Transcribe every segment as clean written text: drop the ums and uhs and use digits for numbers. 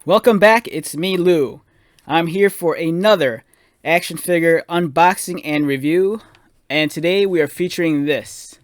Welcome back, it's me, Lou. I'm here for another action figure unboxing and review, and today we are featuring this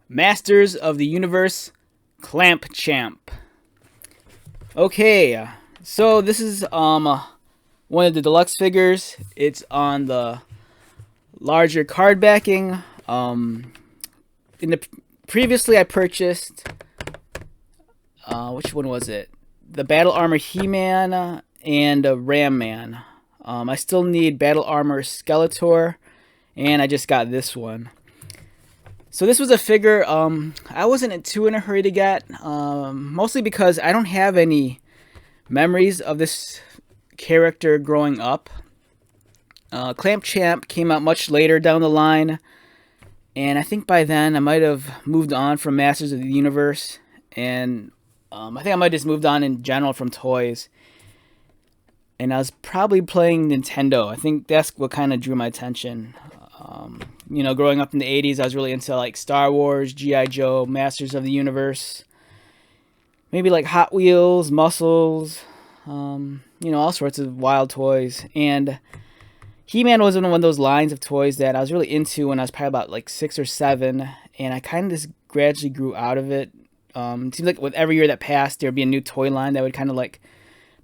Masters of the Universe Clamp Champ. Okay, so this is one of the deluxe figures. It's on the larger card backing. Previously I purchased which one was it? The Battle Armor He-Man and Ram Man. I still need Battle Armor Skeletor, and I just got this one. So this was a figure I wasn't too in a hurry to get, mostly because I don't have any memories of this character growing up. Clamp Champ came out much later down the line, and I think by then I might have moved on from Masters of the Universe, and I think I might have just moved on in general from toys. And I was probably playing Nintendo. I think that's what kind of drew my attention. Growing up in the 80s, I was really into like Star Wars, G.I. Joe, Masters of the Universe. Maybe like Hot Wheels, Muscles, all sorts of wild toys. And He-Man was one of those lines of toys that I was really into when I was probably about like 6 or 7. And I kind of just gradually grew out of it. It seems like with every year that passed, there'd be a new toy line that would kind of like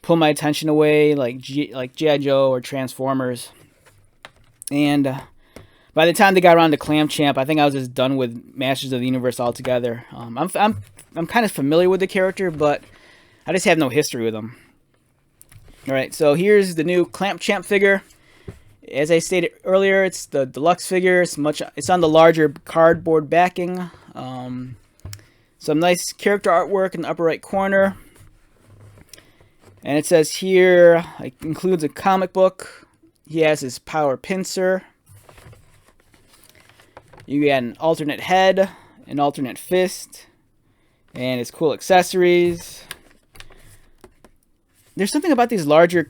pull my attention away, like G.I. Joe or Transformers. And by the time they got around to Clamp Champ, I think I was just done with Masters of the Universe altogether. I'm kind of familiar with the character, but I just have no history with him. All right, so here's the new Clamp Champ figure. As I stated earlier, it's the deluxe figure. It's on the larger cardboard backing. Some nice character artwork in the upper right corner. And it says here, it includes a comic book. He has his power pincer. You get an alternate head, an alternate fist, and his cool accessories. There's something about these larger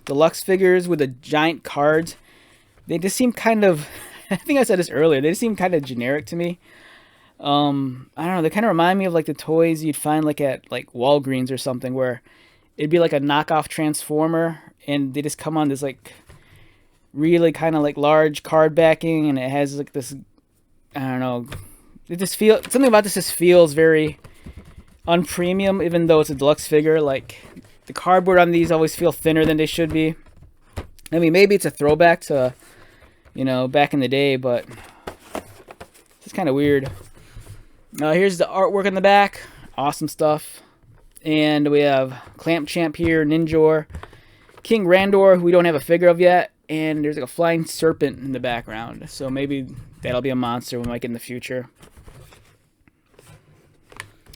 deluxe figures with the giant cards. They just seem kind of, I think I said this earlier, they just seem kind of generic to me. I don't know, they kind of remind me of like the toys you'd find like at like Walgreens or something, where it'd be like a knockoff Transformer and they just come on this like really kind of like large card backing, and it has like this, I don't know, it just feels, something about this just feels very unpremium, even though it's a deluxe figure. Like the cardboard on these always feel thinner than they should be. I mean, maybe it's a throwback to, back in the day, but it's kind of weird. Here's the artwork in the back. Awesome stuff. And we have Clamp Champ here, Ninjor, King Randor, who we don't have a figure of yet, and there's like a flying serpent in the background. So maybe that'll be a monster we might get in the future.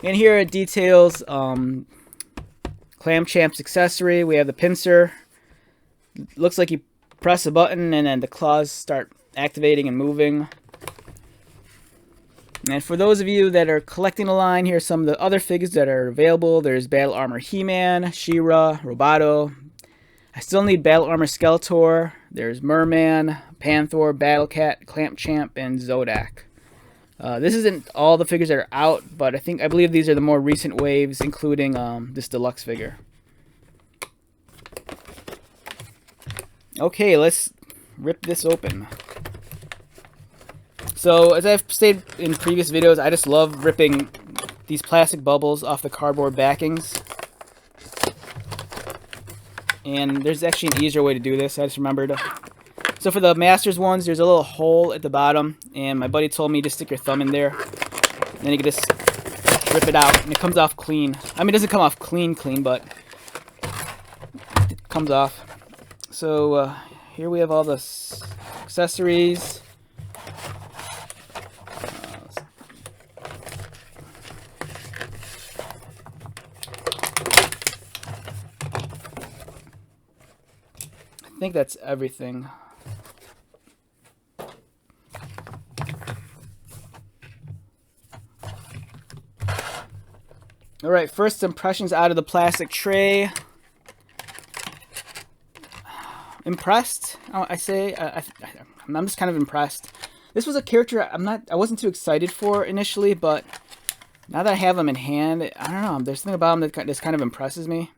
And here it details Clamp Champ's accessory. We have the pincer. Looks like you press a button and then the claws start activating and moving. And for those of you that are collecting a line, here are some of the other figures that are available. There's Battle Armor He-Man, She-Ra, Roboto. I still need Battle Armor Skeletor. There's Merman, Panther, Battle Cat, Clamp Champ, and Zodak. This isn't all the figures that are out, but I believe these are the more recent waves, including this deluxe figure. Okay, let's rip this open. So, as I've stated in previous videos, I just love ripping these plastic bubbles off the cardboard backings. And there's actually an easier way to do this, I just remembered. So for the Masters ones, there's a little hole at the bottom, and my buddy told me to stick your thumb in there. And then you can just rip it out, and it comes off clean. I mean, it doesn't come off clean, but it comes off. So here we have all the accessories. I think that's everything. Alright, first impressions out of the plastic tray. Impressed, I'm just kind of impressed. This was a character I wasn't too excited for initially, but Now that I have them in hand, I don't know. There's something about them that just kind of impresses me.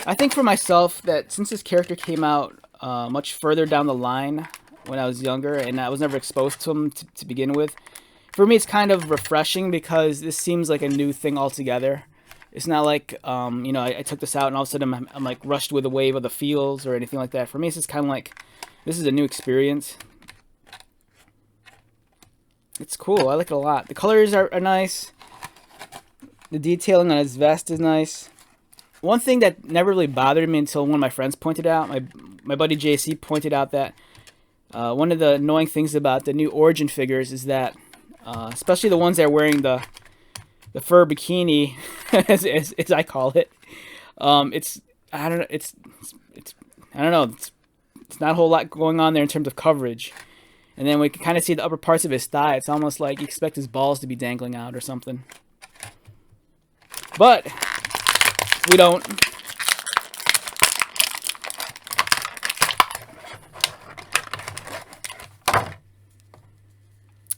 I think for myself that since this character came out much further down the line when I was younger, and I was never exposed to him to begin with, for me it's kind of refreshing because this seems like a new thing altogether. It's not like, you know, I took this out and all of a sudden I'm like rushed with a wave of the feels or anything like that. For me, it's just kind of like, this is a new experience. It's cool. I like it a lot. The colors are nice. The detailing on his vest is nice. One thing that never really bothered me until one of my friends pointed out, my buddy JC pointed out that one of the annoying things about the new Origin figures is that, especially the ones that are wearing the fur bikini, as I call it, it's I don't know, it's I don't know, it's not a whole lot going on there in terms of coverage. And then we can kind of see the upper parts of his thigh. It's almost like you expect his balls to be dangling out or something. But we don't.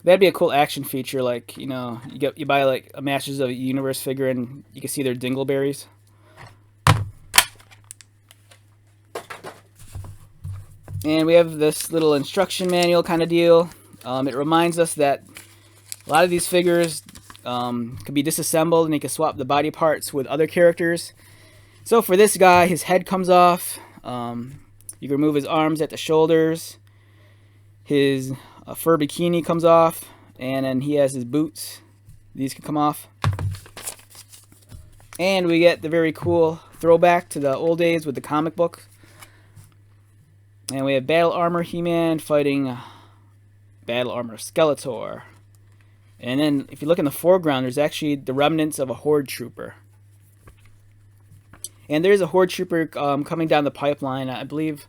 That'd be a cool action feature, like, you know, you buy like a Masters of the Universe figure and you can see their dingleberries. And we have this little instruction manual kind of deal. It reminds us that a lot of these figures could be disassembled and you can swap the body parts with other characters. So for this guy, his head comes off. You can remove his arms at the shoulders. His fur bikini comes off. And then he has his boots. These can come off. And we get the very cool throwback to the old days with the comic book. And we have Battle Armor He-Man fighting Battle Armor Skeletor. And then if you look in the foreground, there's actually the remnants of a Horde Trooper. And there's a Horde Trooper coming down the pipeline. I believe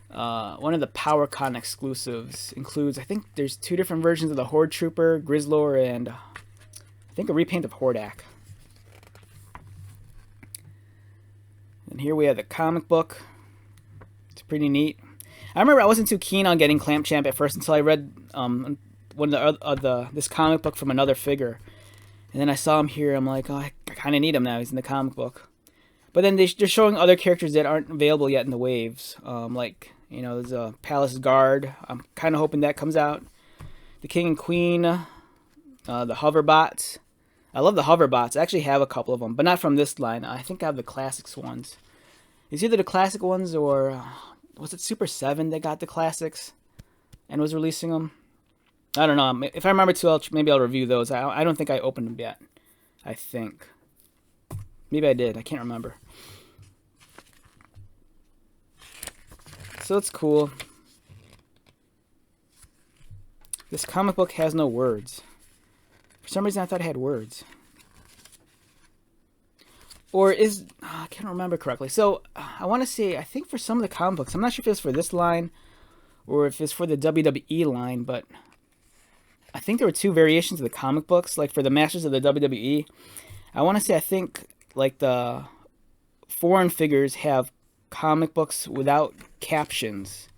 one of the PowerCon exclusives includes, I think there's 2 different versions of the Horde Trooper, Grizzlor, and I think a repaint of Hordak. And here we have the comic book. It's pretty neat. I remember I wasn't too keen on getting Clamp Champ at first until I read one of this comic book from another figure. And then I saw him here. I'm like, oh, I kind of need him now. He's in the comic book. But then they're showing other characters that aren't available yet in the waves. Like, you know, there's a Palace Guard. I'm kind of hoping that comes out. The King and Queen. The Hoverbots. I love the Hoverbots. I actually have a couple of them, but not from this line. I think I have the classics ones. It's either the classic ones or was it Super 7 that got the classics and was releasing them? I don't know. If I remember too, maybe I'll review those. I don't think I opened them yet. I think. Maybe I did. I can't remember. So it's cool. This comic book has no words. For some reason I thought it had words. Or is... I can't remember correctly. So, I want to say, I think for some of the comic books, I'm not sure if it's for this line or if it's for the WWE line, but I think there were 2 variations of the comic books. Like for the Masters of the WWE, I want to say, I think, like the foreign figures have comic books without captions,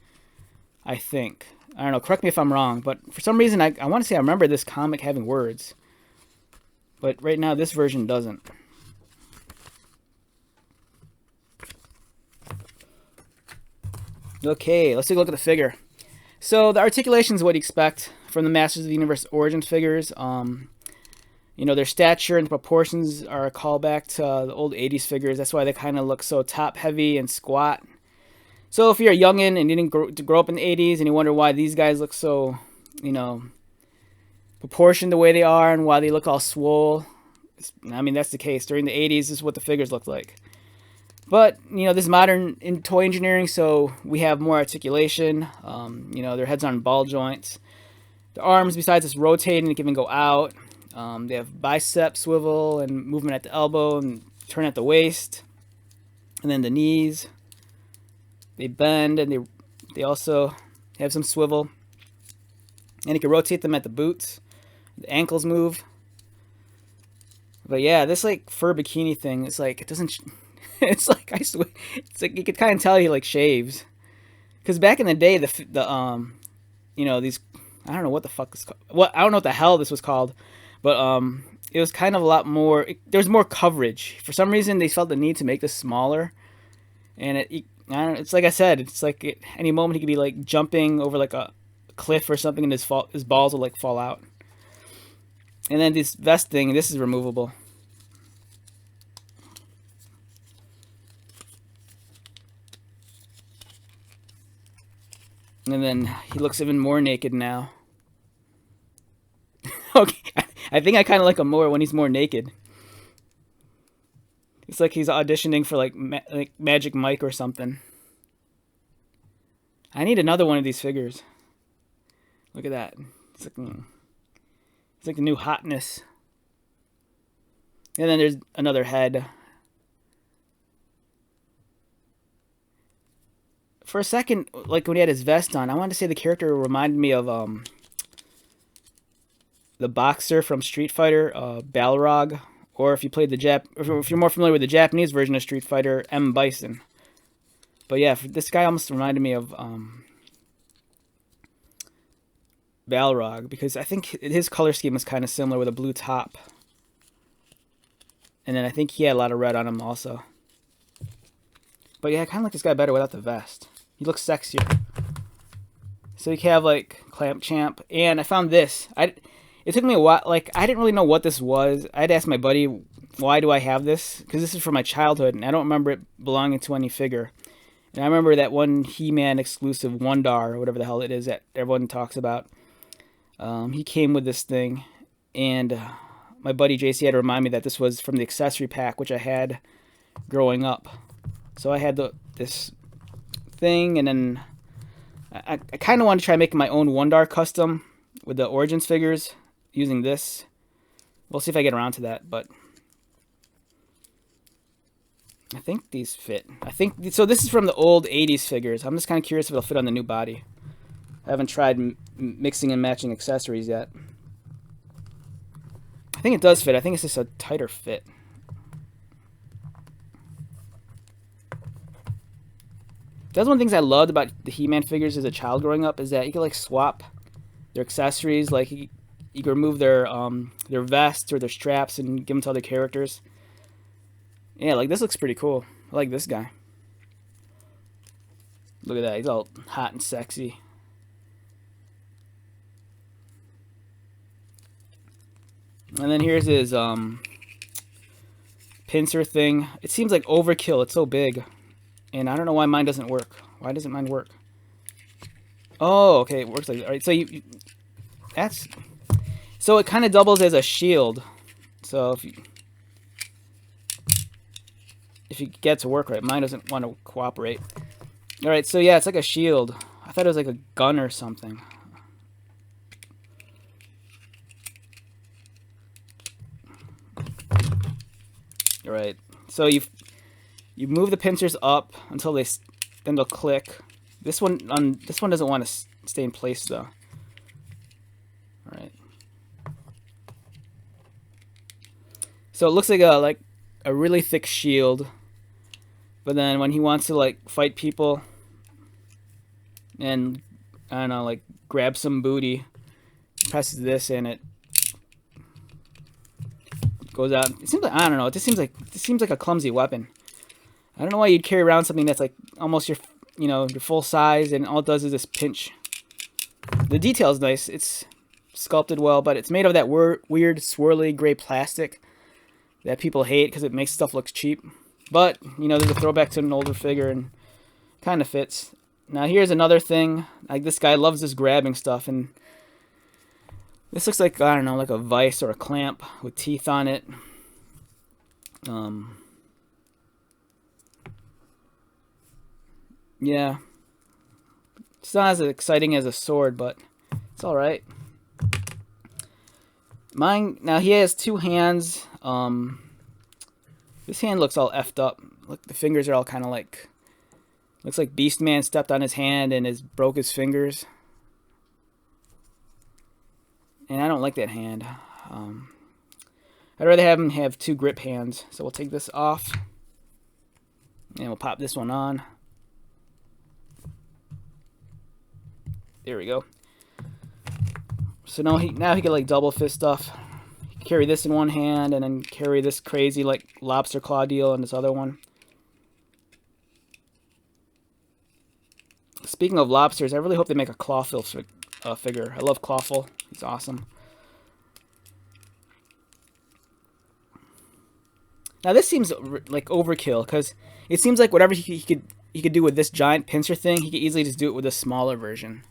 I think. I don't know, correct me if I'm wrong, but for some reason I want to say I remember this comic having words. But right now this version doesn't. Okay, let's take a look at the figure. So the articulation is what you expect from the Masters of the Universe Origins figures. You know, their stature and proportions are a callback to the old 80s figures. That's why they kind of look so top-heavy and squat. So if you're a youngin' and you didn't grow up in the 80s and you wonder why these guys look so, you know, proportioned the way they are and why they look all swole, I mean, that's the case. During the 80s, this is what the figures looked like. But, you know, this is modern in toy engineering, so we have more articulation. You know, their heads are on ball joints. The arms, besides just rotating, they can even go out. They have bicep swivel and movement at the elbow and turn at the waist. And then the knees. They bend and they also have some swivel. And you can rotate them at the boots. The ankles move. But yeah, this like fur bikini thing, it's like, it doesn't... It's like, I swear, it's like you could kind of tell he like shaves, because back in the day, you know, these, I don't know what the fuck this called. What I don't know what the hell this was called, but it was kind of a lot more. There was more coverage. For some reason, they felt the need to make this smaller, and I don't know, it's like I said, it's like any moment he could be like jumping over like a cliff or something, and his balls will like fall out. And then this vest thing, this is removable. And then he looks even more naked now. Okay, I think I kind of like him more when he's more naked. It's like he's auditioning for like Magic Mike or something. I need another one of these figures. Look at that. It's like the new hotness. And then there's another head. For a second, like when he had his vest on, I wanted to say the character reminded me of the boxer from Street Fighter, Balrog, or if you played if you're more familiar with the Japanese version of Street Fighter, M. Bison. But yeah, this guy almost reminded me of Balrog, because I think his color scheme was kind of similar with a blue top. And then I think he had a lot of red on him also. But yeah, I kind of like this guy better without the vest. He looks sexier. So you can have like Clamp Champ. And I found this. It took me a while. Like, I didn't really know what this was. I had asked my buddy, why do I have this? Because this is from my childhood, and I don't remember it belonging to any figure. And I remember that one He-Man exclusive Wondar, or whatever the hell it is that everyone talks about. He came with this thing, and my buddy JC had to remind me that this was from the accessory pack, which I had growing up. So I had this thing, and then I kind of wanted to try making my own Wondar custom with the Origins figures using this. We'll see if I get around to that, but I think these fit. So this is from the old 80s figures. I'm just kind of curious if it'll fit on the new body. I haven't tried mixing and matching accessories yet. I think it does fit. I think it's just a tighter fit. That's one of the things I loved about the He-Man figures as a child growing up, is that you could like swap their accessories. Like you could remove their vests or their straps and give them to other characters. Yeah, like this looks pretty cool. I like this guy. Look at that. He's all hot and sexy. And then here's his pincer thing. It seems like overkill. It's so big. And I don't know why mine doesn't work. Why doesn't mine work? Oh, okay, it works like that. All right, so so it kind of doubles as a shield. So if you get to work right, mine doesn't want to cooperate. All right, so yeah, it's like a shield. I thought it was like a gun or something. All right, so you move the pincers up until then they'll click. This one doesn't want to stay in place though. All right. So it looks like a really thick shield, but then when he wants to like fight people and I don't know, like grab some booty, presses this and it goes out. It seems like, I don't know. This seems like a clumsy weapon. I don't know why you'd carry around something that's like almost your full size, and all it does is this pinch. The detail's nice. It's sculpted well, but it's made of that weird swirly gray plastic that people hate because it makes stuff look cheap. But, there's a throwback to an older figure and kind of fits. Now here's another thing. Like, this guy loves this grabbing stuff, and this looks like, I don't know, like a vise or a clamp with teeth on it. Yeah. It's not as exciting as a sword, but it's alright. Mine, now he has two hands. This hand looks all effed up. Look, the fingers are all kind of like, looks like Beastman stepped on his hand and broke his fingers. And I don't like that hand. I'd rather have him have two grip hands. So we'll take this off. And we'll pop this one on. There we go. So now he can like double fist stuff. Carry this in one hand and then carry this crazy like lobster claw deal in this other one. Speaking of lobsters, I really hope they make a Clawful figure. I love Clawful. He's awesome. Now this seems like overkill because it seems like whatever he could do with this giant pincer thing, he could easily just do it with a smaller version.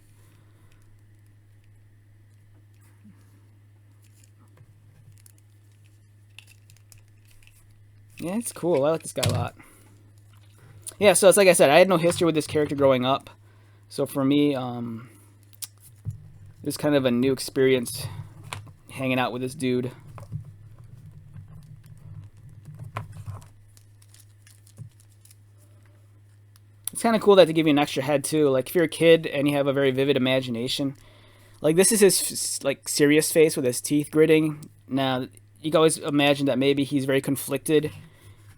Yeah, it's cool. I like this guy a lot. Yeah, so it's like I said, I had no history with this character growing up. So for me, it was kind of a new experience hanging out with this dude. It's kind of cool that they give you an extra head too. Like if you're a kid and you have a very vivid imagination, like this is his like serious face with his teeth gritting. Now you can always imagine that maybe he's very conflicted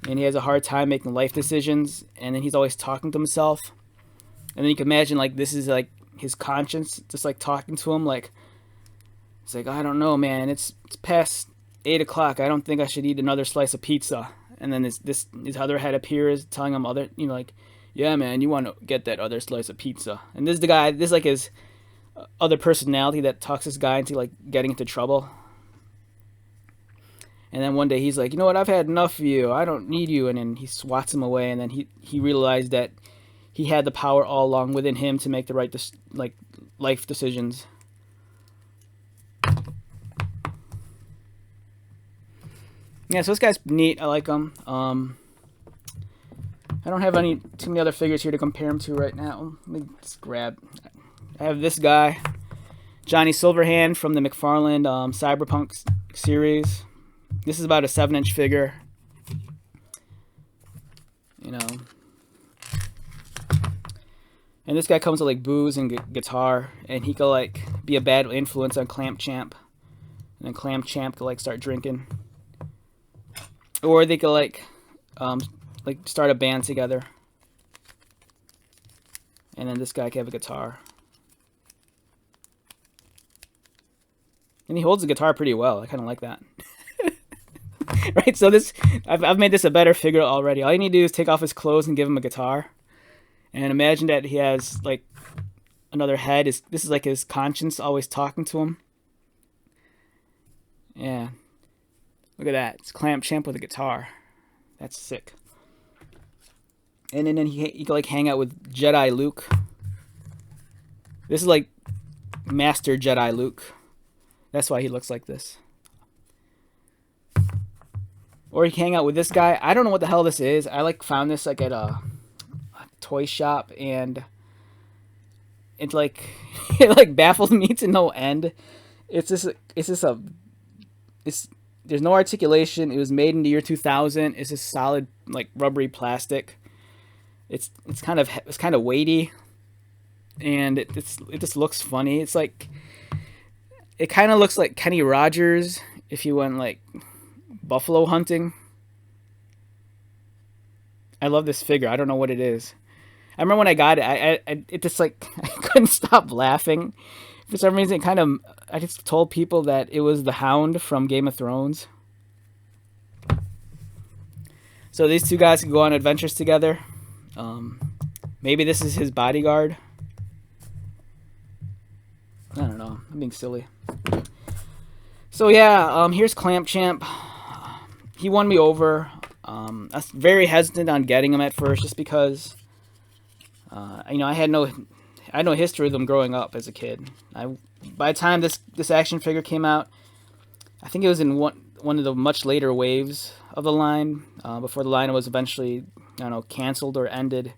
and he has a hard time making life decisions, and then he's always talking to himself. And then you can imagine like this is like his conscience just like talking to him, like it's like, I don't know, man, it's past 8 o'clock. I don't think I should eat another slice of pizza. And then his other head appears telling him other, you know, like, yeah, man, you want to get that other slice of pizza. And this is the guy, this is like his other personality that talks this guy into like getting into trouble. And then one day he's like, you know what, I've had enough of you. I don't need you. And then he swats him away. And then he realized that he had the power all along within him to make the right like life decisions. Yeah, so this guy's neat. I like him. I don't have too many other figures here to compare him to right now. Let me just grab. I have this guy, Johnny Silverhand from the McFarlane Cyberpunk series. This is about a 7-inch figure. You know. And this guy comes with like booze and guitar, and he could like be a bad influence on Clamp Champ, and then Clamp Champ could like start drinking, or they could like start a band together, and then this guy could have a guitar, and he holds the guitar pretty well. I kind of like that. Right, so I've made this a better figure already. All you need to do is take off his clothes and give him a guitar. And imagine that he has like another head. This is like his conscience always talking to him. Yeah. Look at that. It's Clamp Champ with a guitar. That's sick. And then he can like hang out with Jedi Luke. This is like Master Jedi Luke. That's why he looks like this. Or he can hang out with this guy. I don't know what the hell this is. I like found this like at a toy shop, and it like it like baffled me to no end. There's no articulation. It was made in the year 2000. It's just solid like rubbery plastic. It's kind of weighty, and it just looks funny. It's like it kind of looks like Kenny Rogers if you went like buffalo hunting. I love this figure. I don't know what it is. I remember when I got it, it just like I couldn't stop laughing. For some reason, I just told people that it was the Hound from Game of Thrones. So these two guys can go on adventures together. Maybe this is his bodyguard. I don't know. I'm being silly. So yeah, here's Clamp Champ. He won me over. I was very hesitant on getting him at first, just because, you know, I had no history with him growing up as a kid. By the time this action figure came out, I think it was in one of the much later waves of the line, before the line was eventually, I don't know, canceled or ended.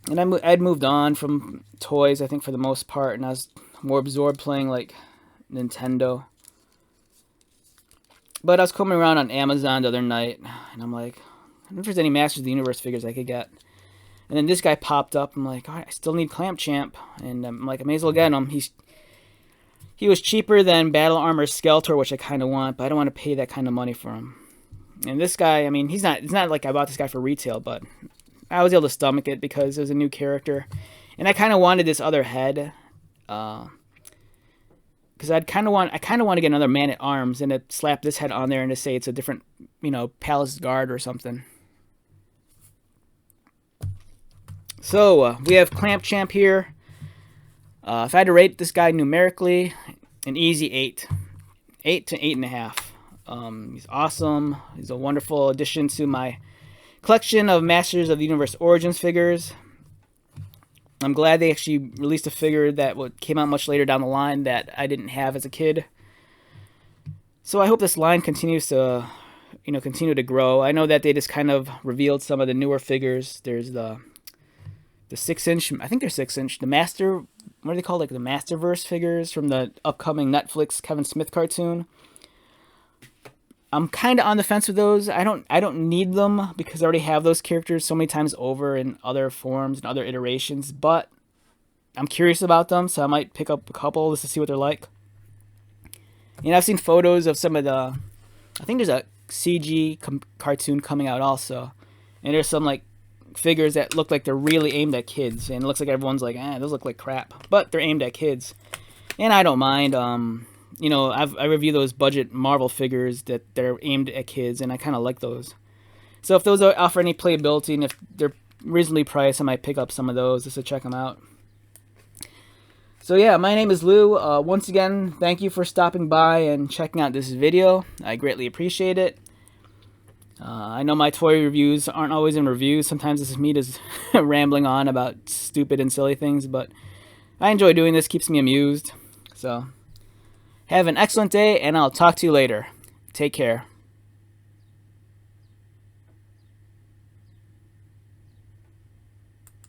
And I'd moved on from toys, I think, for the most part, and I was more absorbed playing like Nintendo. But I was coming around on Amazon the other night, and I'm like, I wonder if there's any Masters of the Universe figures I could get. And then this guy popped up. I'm like, all right, I still need Clamp Champ, and I'm like, I may as well get him. He was cheaper than Battle Armor Skeletor, which I kind of want, but I don't want to pay that kind of money for him. And this guy, I mean, it's not like I bought this guy for retail, but I was able to stomach it because it was a new character, and I kind of wanted this other head. because I kind of want to get another Man at Arms and to slap this head on there and to say it's a different, Palace Guard or something. So we have Clamp Champ here. If I had to rate this guy numerically, an easy 8 to 8.5. He's awesome. He's a wonderful addition to my collection of Masters of the Universe Origins figures. I'm glad they actually released a figure that came out much later down the line that I didn't have as a kid. So I hope this line continues to, continue to grow. I know that they just kind of revealed some of the newer figures. There's the 6-inch, I think they're 6-inch, the Master, what are they called, like the Masterverse figures from the upcoming Netflix Kevin Smith cartoon. I'm kind of on the fence with those. I don't need them because I already have those characters so many times over in other forms and other iterations, but I'm curious about them, so I might pick up a couple just to see what they're like. I've seen photos of some of the, I think there's a CG cartoon coming out also, and there's some like figures that look like they're really aimed at kids, and it looks like everyone's like, those look like crap, but they're aimed at kids, and I don't mind. I review those budget Marvel figures that they're aimed at kids, and I kind of like those. So if those offer any playability, and if they're reasonably priced, I might pick up some of those just to check them out. So yeah, my name is Lou. Once again, thank you for stopping by and checking out this video. I greatly appreciate it. I know my toy reviews aren't always in reviews. Sometimes this is me just rambling on about stupid and silly things, but I enjoy doing this. Keeps me amused. So have an excellent day, and I'll talk to you later. Take care.